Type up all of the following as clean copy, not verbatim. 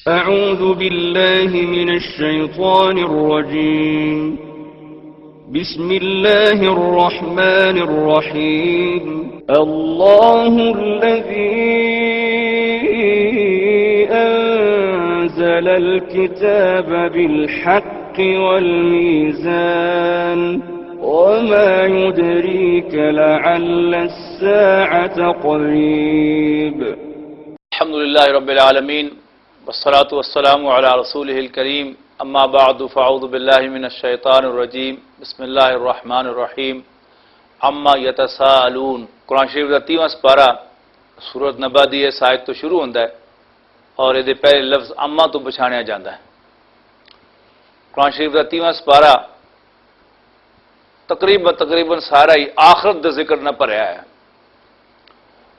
أعوذ بالله من الشيطان الرجيم بسم الله الرحمن الرحيم الله الذي أنزل الكتاب بالحق والميزان وما يدريك لعل الساعة قريب الحمد لله رب العالمين والصلاة والسلام على رسوله الكريم اما بعد فاعوذ بالله من الشیطان الرجیم بسم اللہ الرحمن الرحیم اما یتساءلون قرآن شریف کا 30واں سپارہ سورۃ نبا دی اس آیت تو شروع ہوندا ہے اور یہ پہلے لفظ اما تو پچھاڑیا جاتا ہے۔ قرآن شریف کا 30واں سپارہ تقریباً سارا ہی آخرت دا ذکر نہ پڑھیا ہے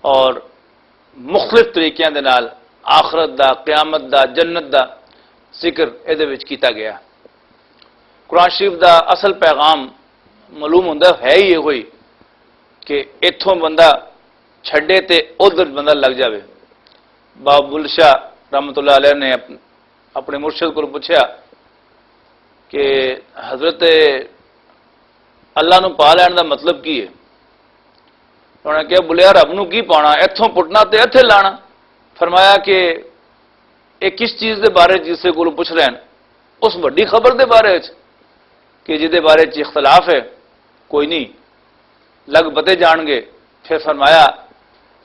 اور مختلف طریقے دے نال آخرت دا، قیامت دا، جنت دا ذکر یہ کیتا گیا۔ قرآن شریف دا اصل پیغام معلوم ہوندا ہے ہی یہ ہوئی کہ اتھوں بندہ چھڈے تے ادھر بندہ لگ جاوے۔ بابا بل شاہ رحمۃ اللہ علیہ نے اپنے مرشد کو پوچھا کہ حضرت اللہ نو پا لین دا مطلب کی ہے؟ انہوں نے کہا بولیا رب نو کی پانا، اتھوں پٹنا تے اتھے لانا۔ فرمایا کہ ایک کس چیز دے بارے جسے کو پوچھ رہے ہیں اس وڈی خبر دے بارے کہ جہدے بارے اختلاف ہے کوئی نہیں لگ پتے جان گے۔ پھر فرمایا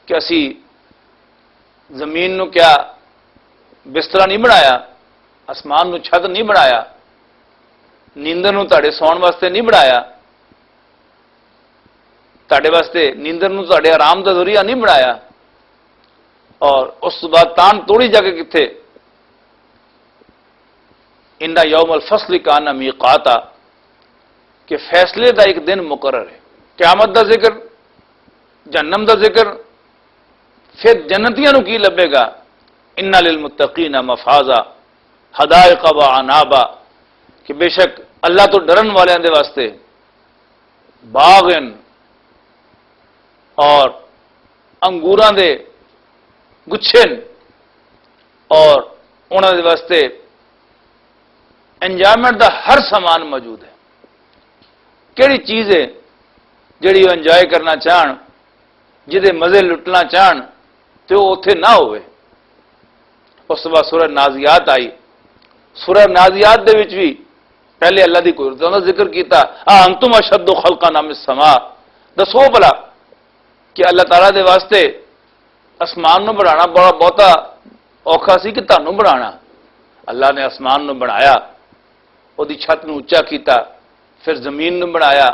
کہ اسی زمین نو کیا بستر نہیں بنایا، آسمان نو چھت نہیں بنایا، نیندر نو تاڑے سون واسطے نہیں بنایا، تاڑے واسطے نیندر نو تاڑے آرام دا ذریعہ نہیں بنایا، اور اس بعد تان توڑی جا کے کتنے اندا یوم الفصل کان میقاتا کہ فیصلے دا ایک دن مقرر ہے۔ قیامت دا ذکر، جہنم دا ذکر، پھر جنتیاں نو کی لبے گا ان للمتقین مفازا حدائق و عنابا کہ بے شک اللہ تو ڈرن والوں دے واسطے باغن اور انگوراں دے گچھن اور انہوں دے واسطے انجوائمنٹ دا ہر سامان موجود ہے۔ کیڑی چیز ہے جڑی وہ انجوائے کرنا چاہن، جہدے مزے لٹنا چاہن تو وہ اتنے نہ ہوئے۔ اس بعد سورہ نازیات آئی۔ سورہ نازیات دے وچ بھی پہلے اللہ دی قدرت دا ذکر کیتا، انتم اشد خلقا من السماء، دسو بلا کہ اللہ تعالیٰ دے واسطے آسمان نو بنانا بڑا بہتا اوکھا سی کہ تانوں بنانا۔ اللہ نے آسمان نو بنایا، وہ دی چھت نو اچا کیتا، پھر زمین نو بنایا،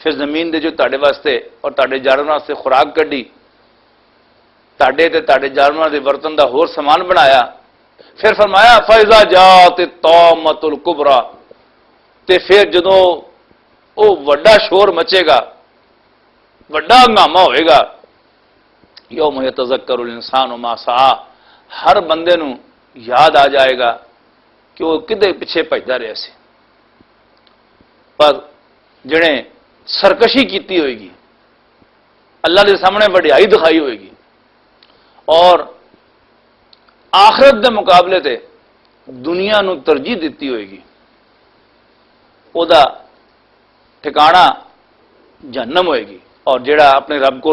پھر زمین دے جو تاڑے واسطے اور تاڑے جانوراں واسطے خوراک کڈی، تاڑے تے تاڑے جانوراں دے برتن دا ہور سامان بنایا۔ پھر فرمایا فَإِذَا جَاءَتِ الطَّامَّةُ الْكُبْرَى تے پھر جدوں او وڈا شور مچے گا، وڈا ہنگامہ ہوئے گا، یوم یتذکر الانسان ما سعی، ہر بندے نو یاد آ جائے گا کہ وہ کدے پیچھے بھجدا رہیا سی، پر جڑے سرکشی کیتی ہوئے گی، اللہ دے سامنے وڈیائی دکھائی ہوئے گی اور آخرت دے مقابلے تے دنیا نو ترجیح دیتی ہوئے گی، او دا ٹھکانہ جہنم ہوئے گی۔ اور جڑا اپنے رب کو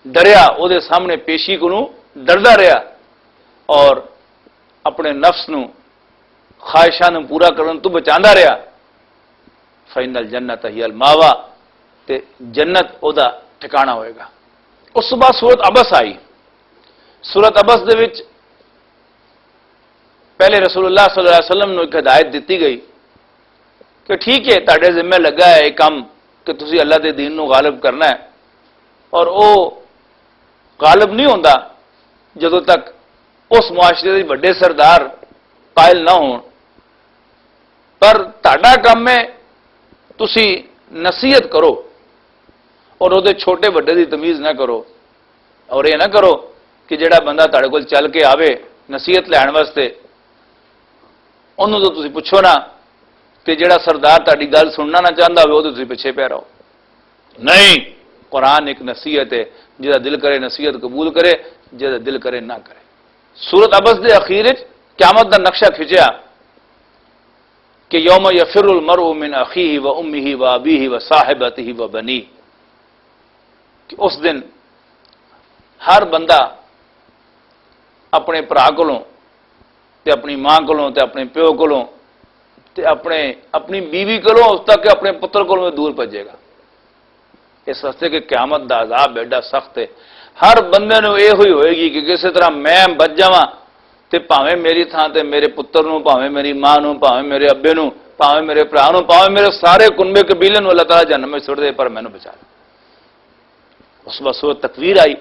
ڈریا او دے سامنے پیشی کو ڈردا رہا اور اپنے نفس نو خواہشاں نو پورا کرن تو بچاندا رہا، فإن الجنت ہی الماوا تے جنت او دا ٹھکانہ ہوئے گا۔ اس بعد سورۃ عبس آئی۔ سورۃ عبس دے وچ پہلے رسول اللہ صلی اللہ علیہ وسلم نو ایک ہدایت دیتی گئی کہ ٹھیک ہے تاڑے ذمہ لگا ہے یہ کام کہ تسی اللہ دے دین نو غالب کرنا ہے، اور او غالب نہیں ہوتا جدوں تک اس معاشرے دے بڑے سردار قائل نہ ہون، پر تہاڈا کام ہے تسی نصیحت کرو اور وہ چھوٹے بڑے دی تمیز نہ کرو، اور یہ نہ کرو کہ جڑا بندہ تہاڈے کول چل کے آوے نصیحت لین واسطے انہوں تو تسی پوچھو نا کہ جڑا سردار تہاڈی گل سننا نہ چاہتا ہوئے وہ تسی پیچھے پہ رہو۔ نہیں، قرآن ایک نصیحت ہے، جہاں دل کرے نصیحت قبول کرے، جہاں دل کرے نہ کرے۔ سورۃ عبس دے اخیر قیامت دا نقشہ کھچیا کہ یوم یفر المرء من اخیہ و امہ و ابیہ و صاحبتہ و بنیہ، کہ اس دن ہر بندہ اپنے بھرا کولوں تے اپنی ماں کولوں تے اپنے پیو کولوں تے اپنی بیوی کولوں اس تک کہ اپنے پتر کولوں دور بھجے گا، اس واسطے کہ قیامت دا عذاب ایڈا سخت ہے۔ ہر بندے نو یہ ہوئے گی کہ کسی طرح میں بچ جاواں تے پاویں میری تھان تے میرے پتر نو، پاویں میری ماں نو، پاویں میرے ابے نو، پاویں میرے بھرا نو، پاویں میرے سارے کنبے قبیلے نو اللہ تعالیٰ جہنم میں سٹ دے، پر مینوں بچا لے۔ اس بعد سورۃ تکویر آئی۔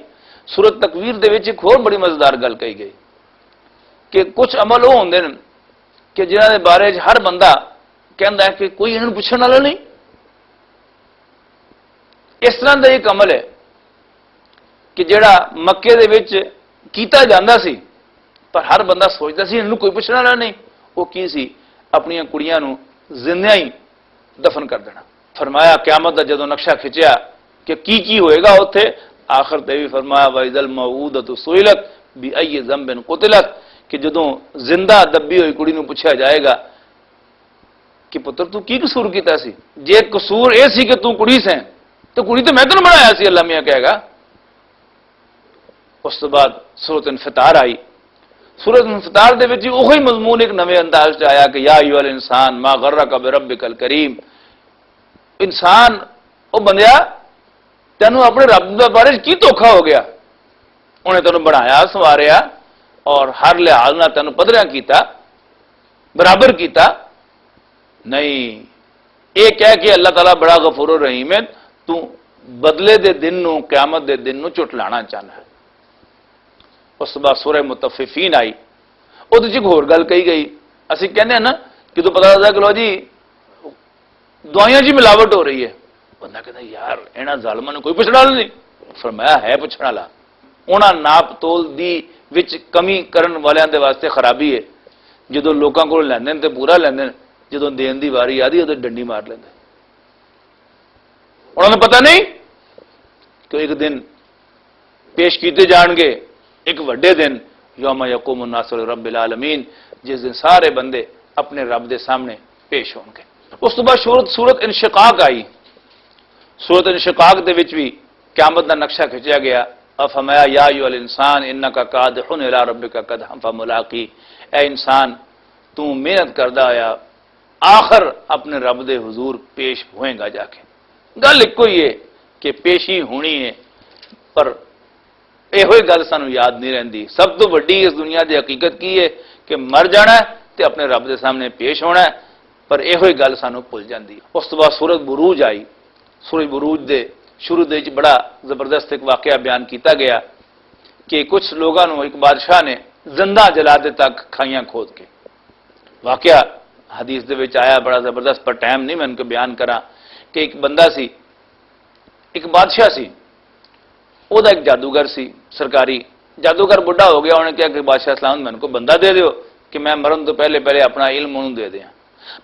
سورۃ تکویر دے وچ ایک اور بڑی مزیدار گل کہی گئی کہ کچھ عمل وہ ہوندے نے کہ جنہاں دے بارے ہر بندہ کہندا ہے کہ کوئی انہاں نوں پوچھن والا نہیں۔ اس طرح دا ایک عمل ہے کہ جڑا مکے دے وچ کیتا جاندا سی پر ہر بندہ سوچدا سی انہاں نوں کوئی پوچھن والا نہیں، وہ کی سی؟ اپنی کڑیاں نوں زندیاں ہی دفن کر دینا۔ فرمایا قیامت دا جدوں نقشہ کھچیا کہ کی ہوئے گا اتنے، آخر تے بھی فرمایا وَإِذَا الْمَوْءُودَةُ سُئِلَتْ بِأَيِّ ذَنبٍ قُتِلَتْ، کہ جدوں زندہ دبی ہوئی کڑی نوں پوچھا جائے گا کہ پتر تو کی قصور کیتا سی؟ جے قصور اے سی کہ تو کڑی سے تو کڑی تو میں تینوں بنایا سی، اللہ میاں کہے گا۔ اس تو بعد سورۃ انفطار آئی۔ سورۃ انفطار دے وچ وہی مضمون ایک نویں انداز چ آیا کہ یا ایھا الانسان ما غرک بربک الکریم، انسان او بندیا تینوں اپنے رب دے بارے کی دھوکھا ہو گیا؟ انہیں تینوں بنایا سواریا اور ہر لحاظ نہ تینوں پدرا کیتا، برابر کیتا نہیں۔ یہ کہہ کہ اللہ تعالیٰ بڑا غفور الرحیم ہے، تو بدلے دے دن نو، قیامت دے دن نو چٹلانا چاہنا ہے۔ اس بعد سورہ مطففین آئی، وہ تو ایک ہور گل کہی گئی۔ اسی کہنے ہیں نا کہ تو پتا لگتا کہ لو جی دوائیاں جی ملاوٹ ہو رہی ہے، بندہ کہتا یار انہاں ظالماں نے کوئی پوچھنا نہیں۔ فرمایا ہے پوچھنا والا، انہاں ناپ تول دی وچ کمی کرن والیاں دے واسطے خرابی ہے۔ جدوں لوکاں کول لیندے تے پورا لیندے، جدوں دین دی واری آدی ادو ڈنڈی مار لیندے۔ انہوں نے پتہ نہیں کہ ایک دن پیش کیتے جان گے، ایک وڈے دن، یوم یقوم الناس لرب العالمین، جس دن سارے بندے اپنے رب دے سامنے پیش ہوں گے۔ اس تو بعد سورۃ انشقاق آئی۔ سورۃ انشقاق دے وچ بھی قیامت دا نقشہ کھچیا گیا۔ افرمایا یا ایھا الانسان انک کادح الی ربک قدحا فملاقی، اے انسان تو محنت کردا آیا، آخر اپنے رب دے حضور پیش ہوئے گا جا کے۔ گل ایک ہی ہے کہ پیشی ہونی ہے، پر یہ گل سانو یاد نہیں رہندی۔ سب تو وڈی اس دنیا دی حقیقت کی ہے کہ مر جانا ہے تے اپنے رب دے سامنے پیش ہونا ہے، پر یہ گل سانو بھول جاندی۔ اس تو بعد سورۃ بروج آئی۔ سورۃ بروج دے شروع دے وچ بڑا زبردست ایک واقعہ بیان کیتا گیا کہ کچھ لوگاں نو ایک بادشاہ نے زندہ جلا دیتا کھائیاں کھود کے۔ واقعہ حدیث دے وچ آیا بڑا زبردست، پر ٹائم نہیں میں ان کو بیان کراں کہ ایک بندہ سی، ایک بادشاہ سی، وہ ایک جادوگر سی سرکاری جادوگر، بڑھا ہو گیا۔ انہوں نے کہا کہ بادشاہ اسلام میں ان کو بندہ دے دیو کہ میں مرن تو پہلے اپنا علم انہوں دے دیا۔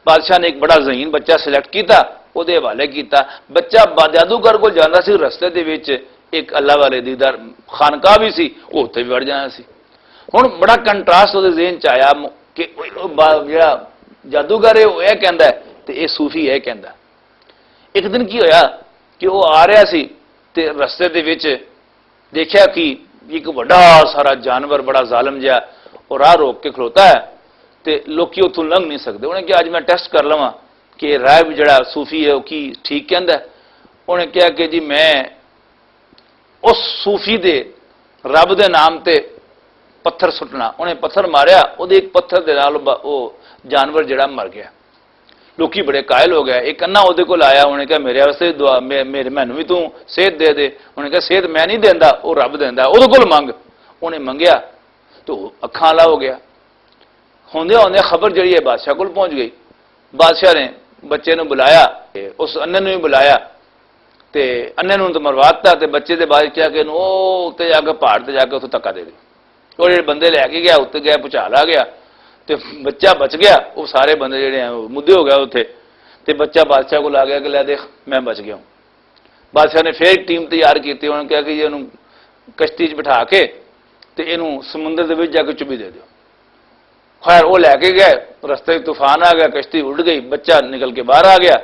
بادشاہ نے ایک بڑا ذہین بچہ سلیکٹ کیتا، وہ دے حوالے کیتا۔ بچہ جادوگر کو جانا سی، رستے دے وچ ایک اللہ والے دیدار خانقاہ بھی سی، وہ اتنے بھی وڑ جانا سی۔ ہن بڑا کنٹراسٹ وہ ذہن چ آیا کہ جڑا جادوگر ہے وہ یہ کہندا ہے تے یہ صوفی یہ کہندا۔ ایک دن کی ہویا کہ وہ آ رہا سی تے رستے دے وچ دیکھا کہ ایک بڑا سارا جانور بڑا ظالم جہا اور راہ روک کے کھلوتا ہے تے لوکی اتوں لنگ نہیں سکتے۔ انہیں کہا اج میں ٹیسٹ کر لواں کہ راہب جڑا صوفی ہے وہ کی ٹھیک کہندا ہے۔ انہیں کہا کہ جی میں اس صوفی دے رب دے نام تے پتھر سٹنا۔ انہیں پتھر ماریا، وہ ایک پتھر دے نال وہ جانور جڑا مر گیا۔ لوکی بڑے قائل ہو گیا۔ ایک انا وہ کول آیا، انہیں کہا میرے واسطے دعا، مینوں بھی تو صحت دے دے۔ انہیں کہا صحت میں نہیں دیندا، وہ رب دیندا، وہ کول منگ۔ انہیں منگیا تو اکھاں والا ہو گیا۔ ہوندے ہوندے خبر جڑی ہے بادشاہ کول پہنچ گئی۔ بادشاہ نے بچے نو بلایا، اس انے نو بھی بلایا تے انے نو تو مرواتا تے بچے دے بعد کیا کہ او تے جا کے پہاڑ تے جا کے اتوں تکا دے دی۔ وہ جڑے بندے لے کے گیا اتنے گیا، پچھال آ گیا تے بچہ بچ گیا۔ وہ سارے بندے جڑے ہیں وہ مدے ہو گئے اتنے تے بچہ بادشاہ کو آ گیا کہ لے دیکھ میں بچ گیا ہوں۔ بادشاہ نے پھر ایک ٹیم تیار کی، انہوں نے کہا کہ یہ کشتی چ بٹھا کے تے اینوں سمندر دے وچ جا کے چبی دے دیو۔ خیر وہ لے کے گئے، رستے طوفان آ گیا، کشتی اڑ گئی، بچہ نکل کے باہر آ گیا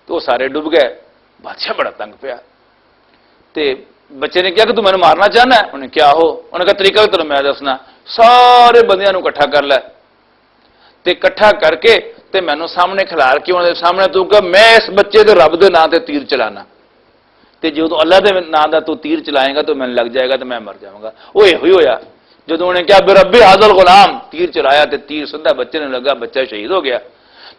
تو وہ سارے ڈوب گئے۔ بادشاہ بڑا تنگ پیا، تے بچے نے کیا کہ تو میں نے مارنا چاہنا ہے؟ انہیں کیا ہو؟ انہیں کہا طریقہ تینوں میں دسنا، سارے بندیاں نو کٹھا کر لے، تے کٹھا کر کے تے مینوں سامنے کھلار کے انہاں دے سامنے تو کہ میں اس بچے دے رب دے نام تے تیر چلانا، تے جو تو اللہ دے نام دا تو تیر چلائے گا تو میں لگ جائے گا تو میں مر جاؤں گا۔ وہ یہ ہوئی ہویا، جدوں انہیں کیا بربی حاضر غلام، تیر چلایا تے تیر سدھا بچے نے لگا، بچہ شہید ہو گیا۔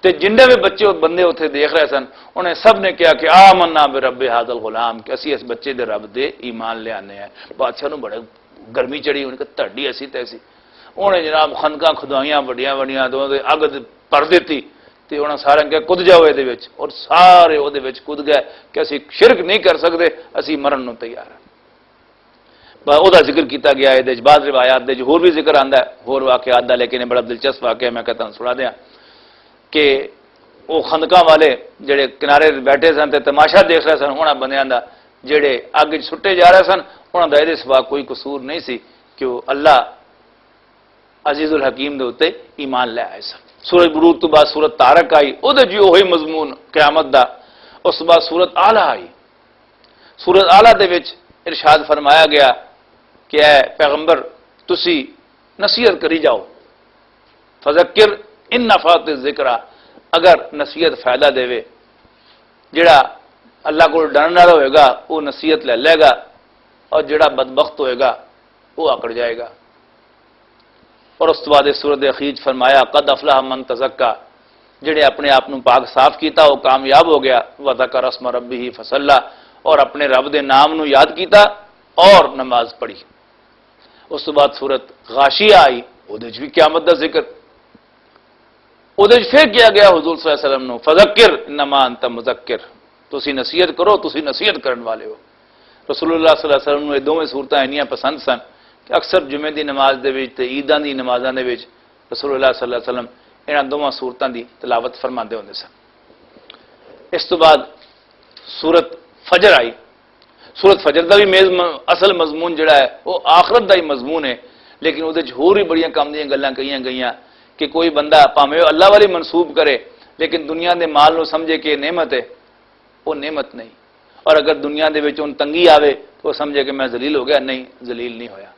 تے جننے بھی بچے بندے اتنے دیکھ رہے سن انہیں سب نے کیا کہ آمنا برب ھذا الغلام، کہ اسی اس بچے دے رب دے ایمان لے آنے ہیں۔ بادشاہ نو بڑے گرمی چڑھی، انہیں کہا تہاڈی ایسی تیسی، انہیں جناب خندقاں کھدائیاں بڑیاں بڑیاں، اگ پر دیتی تے انہاں سارے کہا کد جاؤ یہ وچ، اور سارے وہ کد گئے کہ اسی شرک نہیں کر سکتے، اسی مرن نو تیار ہیں۔ وہ ذکر کیتا گیا ہے، بعض روایات دے ہور بھی ذکر آندا ہے، ہور واقعات دا، لیکن بڑا دلچسپ واقعہ میں کہتا ہوں سنا دیا کہ وہ خندقاں والے جڑے کنارے بیٹھے سن تے تماشا دیکھ رہے سن انہاں بندیاں دا جڑے اگ سٹے جا رہے سن، انہاں دا اس سوا کوئی قصور نہیں سی کہ وہ اللہ عزیز الحکیم دے اوتے ایمان لے آئے سن۔ سورۃ بروج تو بعد سورۃ طارق آئی، او دے جو وہی مضمون قیامت دا۔ اس بعد سورۃ اعلی آئی، سورۃ اعلی دے وچ ارشاد فرمایا گیا کہ اے پیغمبر تسی نصیحت کری جاؤ، فذکر ان نفعت الذکر، اگر نصیحت فائدہ دے، جڑا اللہ کو ڈرن والا ہوئے گا وہ نصیحت لے لے گا، اور جڑا بدبخت ہوئے گا وہ آکڑ جائے گا۔ اور اس بعد سورۃ اخیر فرمایا قد افلح من تزکا، جڑے اپنے آپ نو پاک صاف کیتا وہ کامیاب ہو گیا، وذکر اسم ربہ فصلی، اور اپنے رب دے نام نو یاد کیتا اور نماز پڑھی۔ اس بعد سورۃ غاشیہ آئی، وہ بھی قیامت دا ذکر، وہ پھر کیا گیا حضور صلی اللہ علیہ وسلم نو فذکر انما انت مذکر، تسی نصیحت کرو، تسی نصیحت کرن والے ہو۔ رسول اللہ صلی اللہ علیہ وسلم نو یہ دونوں صورتاں انیاں پسند سن کہ اکثر جمعے دی نماز دے وچ تے عیداں دی نمازاں دے وچ رسول اللہ صلی اللہ علیہ وسلم انہاں دونوں صورتاں دی تلاوت فرماندے ہوندے سن۔ اس تو بعد سورۃ فجر آئی، سورۃ فجر دا بھی اصل مضمون جڑا ہے وہ آخرت دا ہی مضمون ہے، لیکن وہ ہور بھی بڑیاں کام دیاں گلاں کہیاں گئیاں کہ کوئی بندہ پاویں اللہ والی منسوب کرے لیکن دنیا دے مال نو سمجھے کہ نعمت ہے، وہ نعمت نہیں، اور اگر دنیا دے وچ تنگی آوے تو وہ سمجھے کہ میں ذلیل ہو گیا، نہیں ذلیل نہیں ہویا،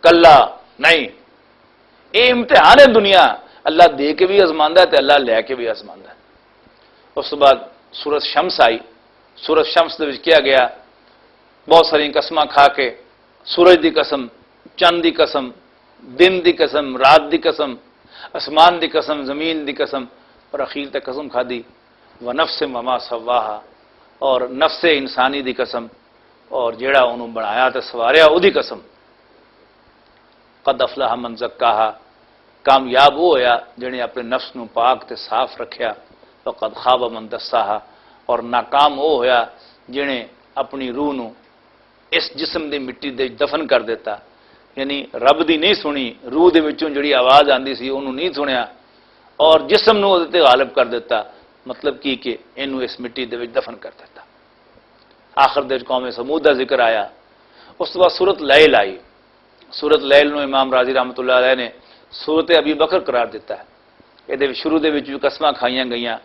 کلا نہیں، یہ امتحان ہے دنیا، اللہ دے کے بھی آزماندا ہے تے اللہ لے کے بھی آزماندا ہے۔ اس کے بعد سورۃ شمس آئی، سورۃ شمس دے وچ کیا گیا بہت ساری قسماں کھا کے، سورج دی قسم، چند دی قسم، دن دی قسم، رات دی قسم، اسمان دی قسم، زمین دی قسم، اور اخیر تے قسم کھا دی ونفس وما سواہا، اور نفس انسانی دی قسم، اور جیڑا انہوں بنایا تے سواریا او دی قسم۔ قد افلح من زکاہا، کامیاب وہ ہویا جنہیں اپنے نفس نو پاک تے صاف رکھیا، وقد خاب من دساہا، اور ناکام وہ ہویا جنہیں اپنی روح نو اس جسم دی مٹی دے دفن کر دیتا، یعنی رب دی نہیں سنی، روح دے وچوں جڑی آواز آندی سی انہوں نہیں سنیا، اور جسم نو تے غالب کر دیتا، مطلب کی کہ انہوں اس مٹی دے وچ دفن کر دیتا۔ آخر دے قوم سمود دا ذکر آیا۔ اس کے بعد سورۃ لیل آئی، سورۃ لیل نو امام راضی رحمۃ اللہ علیہ نے سورۃ ابی بکر قرار دیتا ہے۔ یہ شروع دے وچ قسماں کھائیاں گئیاں،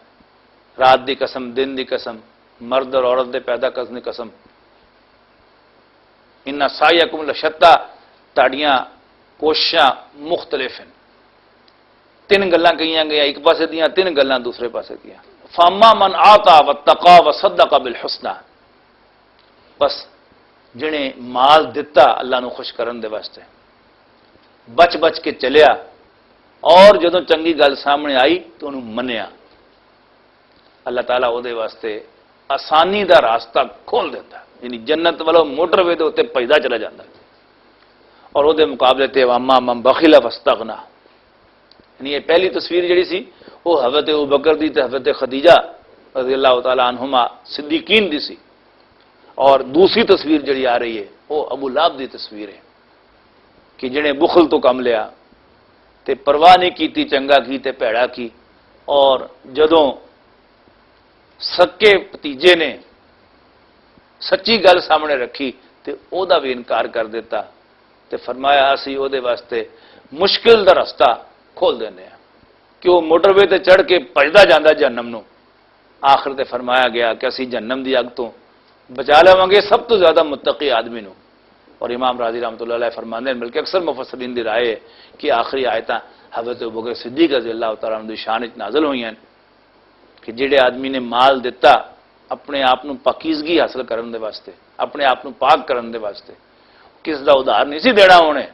رات دی قسم، دن دی قسم، مرد اور عورت دے پیدا کرنے دی قسم، ان سعیکم لشتیٰ، تاڑیاں کوششاں مختلف ہیں، تین گلاں کہیاں گئیاں، ایک پاسے دیاں تین گلاں دوسرے پاسے دیاں۔ فاما من آتا واتقا وصدق بالحسنى، بس جنہیں مال دتا اللہ نو خوش کرن دے واسطے، بچ بچ کے چلیا، اور جدوں چنگی گل سامنے آئی تو انہوں منیا، اللہ تعالیٰ وہ دے واسطے آسانی دا راستہ کھول دیتا، یعنی جنت والو موٹر وے دے اتنے پیدا چلا جاتا، اور وہ دے مقابلے تے واما من بخل واستغنى، یعنی یہ پہلی تصویر جڑی سی وہ حضرت ابوبکر دی تے حضرت خدیجہ رضی اللہ تعالی عنہما صدیقین دی سی، اور دوسری تصویر جڑی آ رہی ہے وہ ابو لہب دی تصویر ہے کہ جنہیں بخل تو کم لیا تے پرواہ نہیں کیتی چنگا کی تے پیڑا کی، اور جدوں سکے بھتیجے نے سچی گل سامنے رکھی تے او دا بھی انکار کر دیتا، تے فرمایا اسی او دے واسطے مشکل دا رستہ کھول دینے ہیں کہ وہ موٹر وے تے چڑھ کے بھجدا جاندا جہنم نو. آخر تے فرمایا گیا کہ اسی جہنم دی اگ تو بچا لواں گے سب تو زیادہ متقی آدمی نو. اور امام راضی رحمۃ اللہ علیہ فرماندے ہیں بلکہ اکثر مفسرین دی رائے ہے کہ آخری آیتاں حضرت ابوبکر صدیق رضی اللہ تعالیٰ عنہ دی شان وچ نازل ہوئی ہیں کہ جڑے آدمی نے مال دیتا اپنے آپ نو پاکیزگی حاصل کرن دے واسطے، اپنے آپ نو پاک کرن دے واسطے، کس دا ادھار نہیں سی دینا ہونے،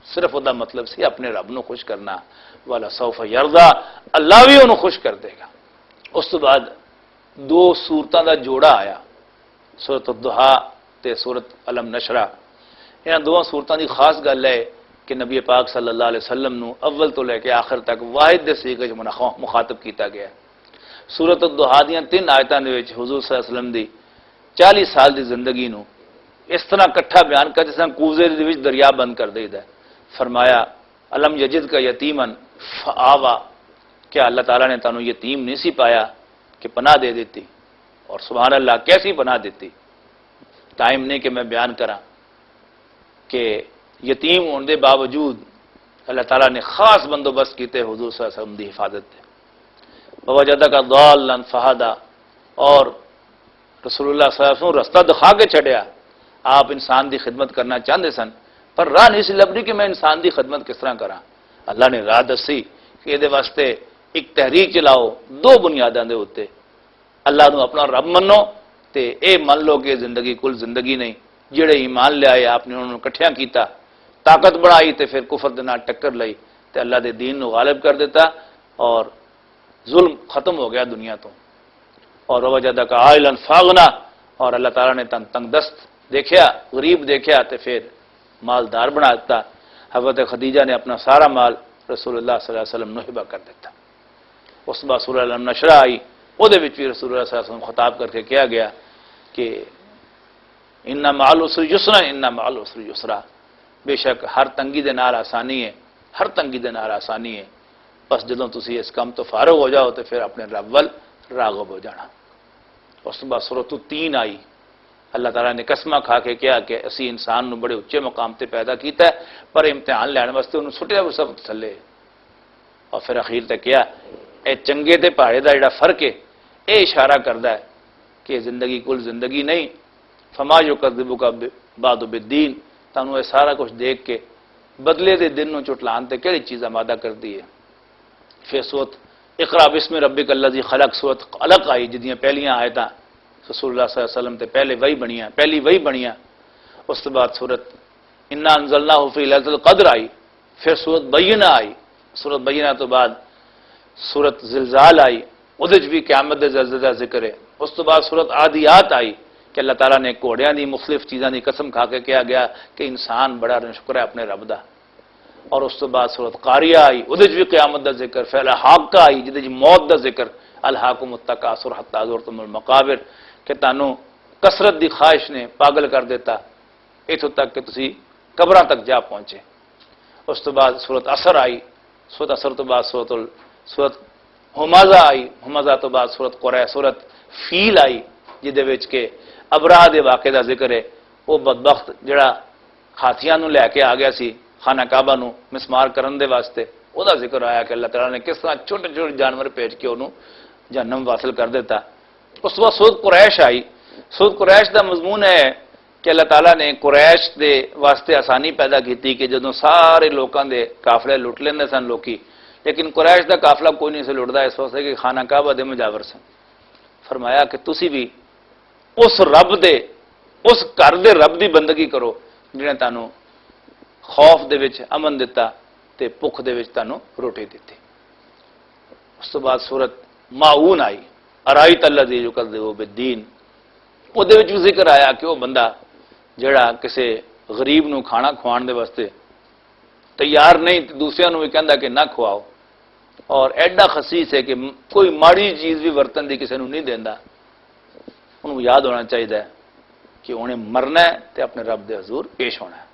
صرف وہ دا مطلب سی اپنے رب نو خوش کرنا. والا سوف یرضا، اللہ بھی انہوں خوش کر دے گا. اس تو بعد دو سورتاں دا جوڑا آیا، سورۃ الضحیٰ تے سورۃ علم نشرہ. انہاں دو سورتاں دی خاص گل ہے کہ نبی پاک صلی اللہ علیہ وسلم نو اول تو لے کے آخر تک واحد دے سیغے وچ مخاطب کیتا گیا. سورۃ الضحیٰ دیاں 3 آیتاں دے وچ حضور صلی اللہ علیہ وسلم دی 40 سال دی زندگی نو اس طرح کٹھا بیان کر جس طرح کوزے دے وچ دریا بند کر دیدا ہے. فرمایا علم یجد کا یتیمن فآوا، کیا اللہ تعالیٰ نے تانوں یتیم نہیں سی پایا کہ پناہ دے دیتی. اور سبحان اللہ کیسی پناہ دیتی. ٹائم نہیں کہ میں بیان کراں کہ یتیم ہونے دے باوجود اللہ تعالیٰ نے خاص بندوبست کیتے حضور صلی اللہ علیہ وسلم دی حفاظت دے. ووجدک ضالا فہدا، اور رسول اللہ صلی اللہ علیہ وسلم رستہ دکھا کے چھڈیا. آپ انسان دی خدمت کرنا چاہتے سن پر راہ نہیں سی لبنی کہ میں انسان دی خدمت کس طرح کراں. اللہ نے راہ دسی کہ یہ واسطے ایک تحریک چلاؤ 2 بنیاداں دے ہوتے، اللہ نو اپنا رب منو تے اے من لو کہ زندگی کل زندگی نہیں. جڑے ایمان لے آئے آپ نے انہوں نے کٹھیاں کیتا، طاقت بڑھائی تے پھر کفر دے نال ٹکر لئی تے اللہ دے دین نو غالب کر دیتا اور ظلم ختم ہو گیا دنیا تو. اور وجدک عائلا فاغنا، اور اللہ تعالیٰ نے تنگ دست دیکھیا، غریب دیکھیا تے پھر مالدار بنا دیتا. حضرت خدیجہ نے اپنا سارا مال رسول اللہ صلی اللہ علیہ وسلم نو ہبہ کر دیتا. اس بعد سورہ علم نشرہ آئی، وہ دے وچ بھی رسول اللہ صلی اللہ علیہ وسلم خطاب کر کے کیا گیا کہ ان مع العسر یسرا، ان مع العسر یسرا، بے شک ہر تنگی دے نال آسانی ہے، ہر تنگی دے نال آسانی ہے. بس جدوں تسی اس کام تو فارغ ہو جاؤ تو پھر اپنے رب ول راغب ہو جانا. اس بعد سورۃ التین آئی. اللہ تعالیٰ نے قسمہ کھا کے کیا کہ اسی انسان نو بڑے اچے مقام تے پیدا کیتا ہے پر امتحان لین واسطے انہوں سٹیا وہ سب تھلے. اور پھر اخیر تک کیا اے چنگے تے پہاڑے دا جڑا فرق ہے اے اشارہ کردا ہے کہ زندگی کل زندگی نہیں. فما یکذبک بعد بالدین، تانوں اے سارا کچھ دیکھ کے بدلے دے دن نو چٹلان تے کہڑی چیز آمادہ کردی ہے. پھر سورۃ اقرا بسم ربک الذی خلق، سورۃ علق آئی جدیاں پہلیاں آیتاں رسول اللہ صلی اللہ علیہ وسلم تے پہلی وہی بنیاں. اس کے بعد سورۃ انا انزلناہ فی لیلۃ القدر آئی. پھر سورۃ بینہ آئی. سورۃ بینہ تو بعد سورۃ زلزال آئی، وہ بھی قیامت دے زلزلے دا ذکر ہے. اس تو بعد سورۃ عادیات آئی کہ اللہ تعالیٰ نے گھوڑیاں دی مختلف چیزاں دی قسم کھا کے کیا گیا کہ انسان بڑا ناشکر ہے اپنے رب دا. اور اس تو بعد سورۃ قاریہ آئی، وہ بھی قیامت دا ذکر. پھر الحاقہ آئی جدے موت دا ذکر، الہاکم التکاثر حتی زرتم المقابر، کہ تانوں کثرت دی خواہش نے پاگل کر دیتا اتوں تک کہ تسی قبراں تک جا پہنچے. اس تو بعد سورۃ عصر آئی. سورۃ عصر تو بعد سورۃ ہمزہ آئی. ہمزہ تو بعد سورۃ قریش، سورۃ فیل آئی جدے وچ کہ ابراہ دے واقعے دا ذکر ہے. وہ بدبخت جڑا ہاتھیاں نو لے کے آ گیا سی خانہ کعبہ نو مسمار کرن دے واسطے، وہ دا ذکر آیا کہ اللہ تعالیٰ نے کس طرح چھوٹے چھوٹے جانور بھیج کے انہوں جہنم واصل کر دیتا. اس وقت سورۃ قریش آئی. سورۃ قریش دا مضمون ہے کہ اللہ تعالیٰ نے قریش دے واسطے آسانی پیدا کیتی کہ جدوں سارے لوکاں دے قافلے لٹ لیندے سن لوکی، لیکن قریش دا قافلہ کوئی نہیں سے لٹدا اس واسطے کہ خانہ کعبہ دے مجاور سن. فرمایا کہ تسی بھی اس رب دے، اس گھر دے رب دی بندگی کرو جنہیں تانوں خوف دے وچ امن دیتا تے بھوک دے وچ تانوں روٹی دیتی. اس تو بعد سورۃ ماعون آئی. ارائیت الذی یکذب بالدین، وہ دے وچ ذکر آیا کہ وہ بندہ جڑا کسے غریب نو کھانا کھوان دے واسطے تیار نہیں تے دوسرے نو بھی کہندا کہ نہ کھواؤ، اور ایڈا خسیس ہے کہ کوئی ماڑی چیز بھی ورتن دی کسے نو نہیں دیندا. انہوں یاد ہونا چاہیے کہ انہیں مرنا ہے تے اپنے رب دے حضور پیش ہونا ہے.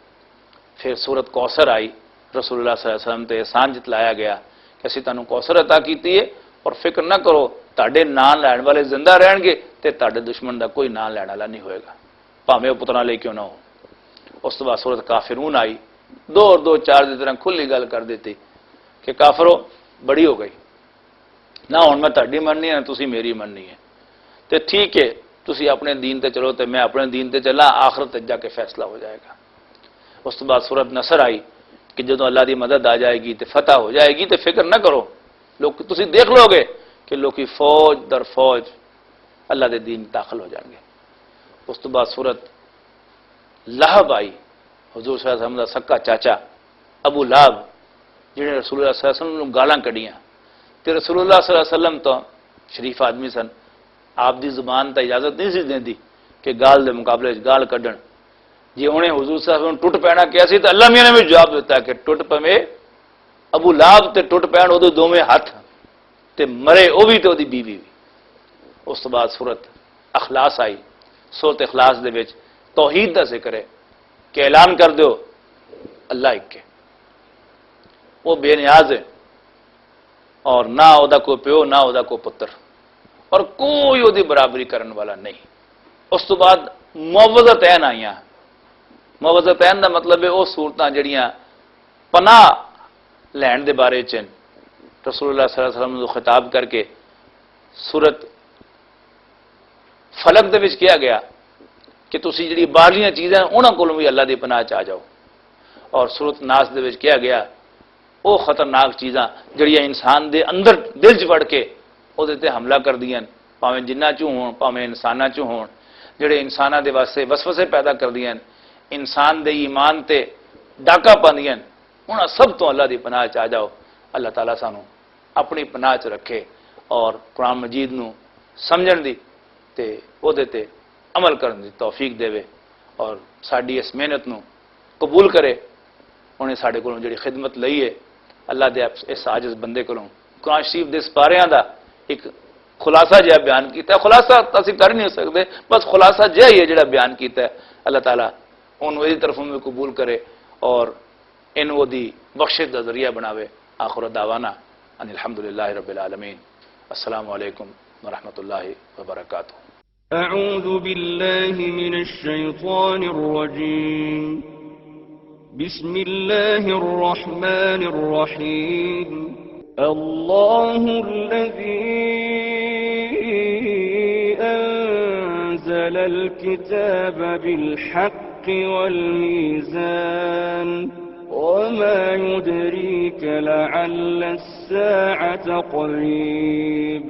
پھر سورۃ کوثر آئی. رسول اللہ صلی اللہ علیہ وسلم تے احسان جتلایا گیا کہ اسی تانوں کوثر عطا کیتی ہے اور فکر نہ کرو تاڑے نام لین والے زندہ رہن گے تے تاڑے دشمن دا کوئی نام لین والا نہیں ہوئے گا بھاویں وہ پتراں لے کیوں نہ ہو. اس تو بعد سورۃ کافرون آئی. دو اور دو چار دی طرح کھلی گل کر دیتی کہ کافرو بڑی ہو گئی نہ ہن میں تہاڈی مننی ہے نہ تسی میری مننی ہے، تے ٹھیک ہے تسی اپنے دین تے چلو تے میں اپنے دین تے چلا، آخرت تے جا کے فیصلہ ہو جائے گا۔ اس تو بعد سورت نصر آئی کہ جدوں اللہ دی مدد آ جائے گی تے فتح ہو جائے گی تے فکر نہ کرو، لوگ تسی دیکھ لو گے کہ لوکی فوج در فوج اللہ دے دین داخل ہو جائیں گے۔ اس تو بعد سورت لہب آئی، حضور صلی اللہ علیہ وسلم دا سکا چاچا ابو لہب جنہیں رسول اللہ صلی اللہ علیہ وسلم گالاں کڈیاں، تے رسول اللہ صلی اللہ علیہ وسلم تو شریف آدمی سن، آپ دی زبان تا اجازت نہیں سی دیندی کہ گال دے مقابلے گال کڈن، جی انہیں حضور صلی اللہ علیہ وسلم ٹوٹ پینا کیا سی تو اللہ میاں نے بھی جواب دیتا ہے کہ ٹوٹ پوے ابو لہب تے ٹوٹ پین او دے دوویں ہاتھ تے مرے او بھی تے او دی بیوی بھی۔ اس تو بعد سورت اخلاص آئی، سورت اخلاص دے وچ توحید دا ذکر ہے کہ اعلان کر دیو اللہ ایک ہے، وہ بے نیاز ہے اور نہ او دا کوئی پیو نہ او دا کوئی پتر اور کوئی او دی برابری کرن والا نہیں۔ اس تو بعد معوذتین آئیاں، معوذتین دا مطلب ہے وہ صورتاں جڑیاں پناہ لین دے بارے چن رسول اللہ صلی اللہ علیہ وسلم کو خطاب کر کے سورت فلک دے وچ کیا گیا کہ تسی جڑی باہرلیاں چیزاں انہاں کولوں بھی اللہ دی پناہ چ آ جاؤ، اور سورت ناس دے وچ کیا گیا وہ خطرناک چیزاں جڑیاں انسان دے اندر دل چ وڑ کے او دے تے حملہ کر دیاں، پاویں جناں چوں ہون پاویں انساناں چوں ہون، جڑے انساناں دے واسطے وسوسے پیدا کر دیاں، انسان دے ایمان تے ڈاکہ پاندیاں، انہاں سب تو اللہ دی پناہ چ آ جاؤ۔ اللہ تعالیٰ سانو اپنی پناہ چ رکھے اور قرآن مجید نو سمجھن دی تے او دے تے عمل کرن دی توفیق دے اور ساڈی اس محنت نو قبول کرے۔ انہیں ساڈے کولوں جڑی خدمت لئی ہے اللہ دے اس عاجز بندے کولوں قرآن شریف دے سپاریاں دا ایک خلاصہ جہا بیان کیتا ہے، خلاصہ اسی کر نہیں سکتے، بس خلاصہ جہا ہی ہے جڑا بیان کیتا ہے، اللہ تعالیٰ انہوں اس طرف میں قبول کرے اور انہوں دی بخشش دا ذریعہ بناوے۔ آخر دعوانا ان الحمدللہ رب العالمین، السلام علیکم ورحمۃ اللہ وبرکاتہ۔ أعوذ بالله من الشيطان الرجيم، بسم الله الرحمن الرحيم، الله الذي أنزل الكتاب بالحق والميزان، وما يدريك لعل الساعة قريب